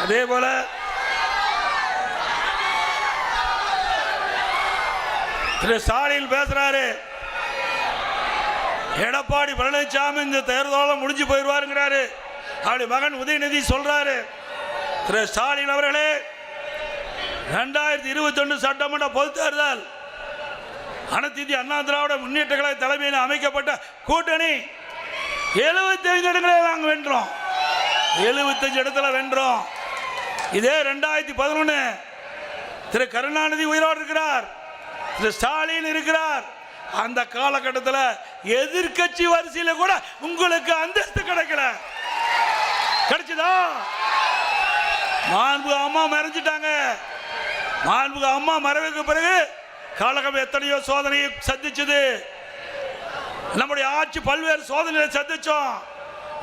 அதே போல திரு ஸ்டாலின் பேசுறாரு, எடப்பாடி பழனிசாமி இந்த தேர்தலோட முடிஞ்சு போயிடுவாருங்கிறாரு. அவருடைய மகன் உதயநிதி சொல்றாரு, திரு ஸ்டாலின் அவர்களே 2021 சட்டமன்ற பொதுத் தேர்தல் அனைத்து இந்திய அண்ணா திராவிட முன்னேற்ற கழக தலைமையில் அமைக்கப்பட்ட கூட்டணி 75 இடங்களை நாங்கள் வென்றோம். 75 இடத்துல வென்றோம். இதே 2011 திரு கருணாநிதி உயிரோடு இருக்கிறார், திரு ஸ்டாலின் இருக்கிறார். அந்த காலகட்டத்தில் எதிர்கட்சி வரிசையில கூட உங்களுக்கு அந்தஸ்து கிடைக்கல. கிடைச்சதா? மாண்புமிகு அம்மா மறைஞ்சிட்டாங்க. மாண்புமிகு அம்மா மறைவுக்கு பிறகு காலகம் எத்தனையோ சோதனையை சந்திச்சது. நம்முடைய ஆட்சி பல்வேறு சோதனைகளை சந்திச்சோம்.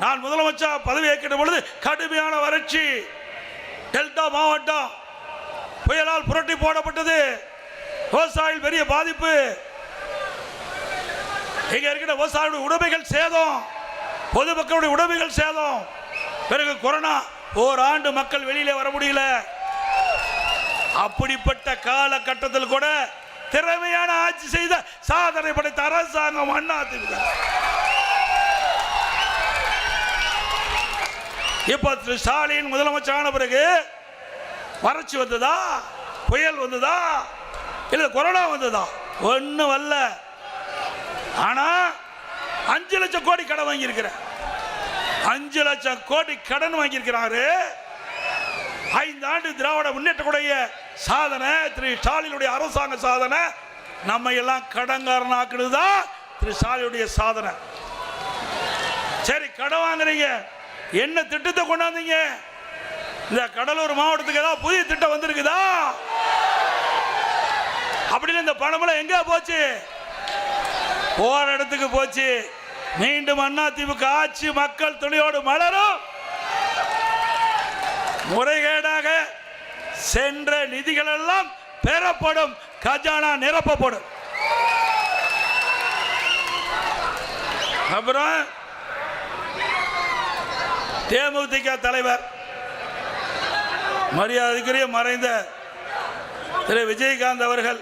நான் முதலமைச்சர் பதவி ஏற்கிற பொழுது கடுமையான வறட்சி, டெல்டா மாவட்டம் புயலால் புரட்டி போடப்பட்டது, விவசாயிகள் பெரிய பாதிப்பு, இங்க இருக்கிற விவசாயிகளுடைய உடைமைகள் சேதம், பொதுமக்களுடைய உடைமைகள் சேதம். பிறகு கொரோனா, ஓராண்டு மக்கள் வெளியில வர முடியல. அப்படிப்பட்ட காலகட்டத்தில் கூட திறமையான ஆட்சி செய்த சாதனை படைத்த அரசாங்கம் அதிமுக. இப்ப திரு ஸ்டாலின் முதலமைச்சரான பிறகு வறட்சி வந்ததா, புயல் வந்ததா, இல்ல கொரோனா வந்ததா? ஒண்ணு வரல. ஆனா 5 லட்சம் கோடி கடன் வாங்கி இருக்கிற, 5 லட்சம் கோடி கடன் வாங்கி இருக்கிறாரு. 5 ஆண்டு திராவிட முன்னேற்றக்கூடிய சாதனை, திரு ஸ்டாலினுடைய அரசாங்க சாதனை. நம்ம எல்லாம் கடன்காரனாக்குனதுதான் திரு ஸ்டாலினுடைய சாதனை. சரி, கடன் வாங்குறீங்க, என்ன திட்டத்தை கொண்டாந்தீங்க? இந்த கடலூர் மாவட்டத்துக்கு ஏதாவது புதிய திட்டம் வந்திருக்குதா? அப்படின்னு இந்த பணமெல்லாம் எங்க போச்சு? போற இடத்துக்கு போச்சு. மீண்டும் அதிமுக ஆட்சி மக்கள் துணையோடு மலரும். முறைகேடாக சென்ற நிதிகள் எல்லாம் பெறப்படும், கஜானா நிரப்பப்படும். அப்புறம் தேமுதிக தலைவர் மரியாதைக்குரிய மறைந்த திரு விஜயகாந்த் அவர்கள்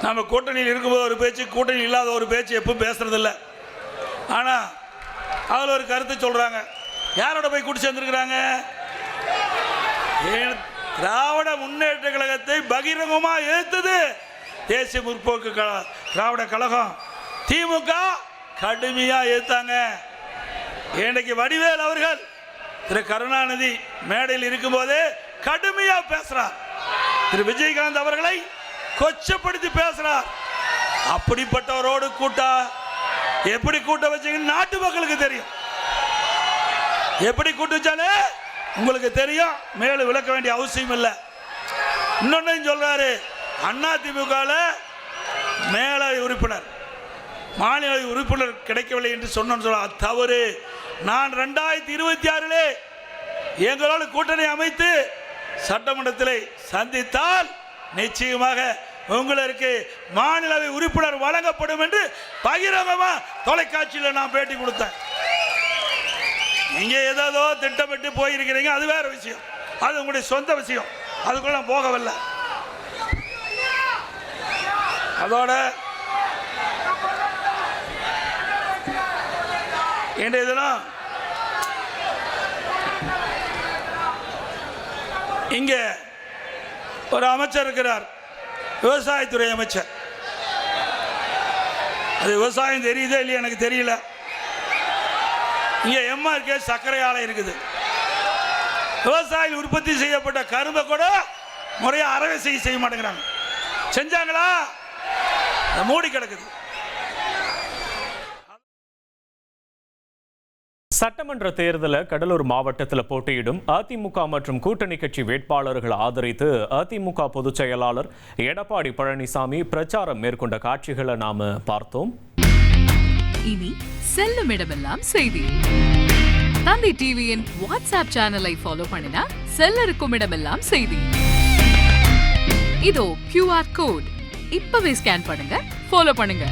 நம்ம கூட்டணியில் இருக்கும்போது ஒரு பேச்சு, கூட்டணி இல்லாத ஒரு பேச்சு எப்பவும் பேசுறதில்லை. ஆனால் அதில் ஒரு கருத்து சொல்கிறாங்க. யாரோட போய் கூட்டி சேர்ந்துருக்கிறாங்க? திராவிட முன்னேற்ற கழகத்தை பகிரங்கமாக எதிர்த்தது தேசிய முற்போக்கு திராவிட கழகம். திமுக கடுமையாக எதிர்த்தாங்க. இன்றைக்கு வடிவேல் அவர்கள் திரு கருணாநிதி மேடையில் இருக்கும்போதே கடுமையாக பேசுறார். திரு விஜயகாந்த் அவர்களை கொச்சப்படுத்தி பேசுறார். அப்படிப்பட்டவரோடு கூட்டா எப்படி கூட்ட வச்சீங்கன்னு நாட்டு மக்களுக்கு தெரியும். எப்படி கூட்டு வச்சாலே உங்களுக்கு தெரியும். மேலும் விளக்க வேண்டிய அவசியம் இல்லை. இன்னொன்னு சொல்றாரு, அதிமுக மேலவை உறுப்பினர், மாநில உறுப்பினர் கிடைக்கவில்லை என்று சொன்ன தவறு. நான் 2026 எங்களோடு கூட்டணி அமைத்து சட்டமன்றத்தில் சந்தித்தால் நிச்சயமாக உங்களுக்கு மாநிலவை உறுப்பினர் வழங்கப்படும் என்று பகிரங்கமா தொலைக்காட்சியில் நான் பேட்டி கொடுத்தேன். நீங்க ஏதோ திட்டமிட்டு போயிருக்கிறீங்க, அது வேற விஷயம். அது உங்களுடைய சொந்த விஷயம். அதுக்குள்ள நான் போகவில்லை. அதோட இன்றைய தினம் இங்க ஒரு அமைச்சர் இருக்கிறார், விவசாயத்துறை அமைச்சர். அது விவசாயம் தெரியுதே இல்லையா எனக்கு தெரியல. இங்க எம்ஆர்கே சர்க்கரை ஆலை இருக்குது. விவசாயிகள் உற்பத்தி செய்யப்பட்ட கரும்பை கூட முறையா அறவை செய்ய மாட்டேங்கிறாங்க. செஞ்சாங்களா? மூடி கிடக்குது. சட்டமன்ற தேர்தலில் கடலூர் மாவட்டத்தில் போட்டியிடும் அதிமுக மற்றும் கூட்டணி கட்சி வேட்பாளர்களை ஆதரித்து அதிமுக பொதுச் செயலாளர் எடப்பாடி பழனிசாமி பிரச்சாரம் மேற்கொண்ட காட்சிகளை நாம பார்த்தோம். இனி செல்லும் இடமெல்லாம் செய்தி. தந்தி டிவியின் வாட்ஸ்அப் சேனலை ஃபாலோ பண்ணினா செல்ல இருக்கும் இடமெல்லாம் செய்தி. இதோ QR கோட், இப்பவே ஸ்கேன் பண்ணுங்க, ஃபாலோ பண்ணுங்க.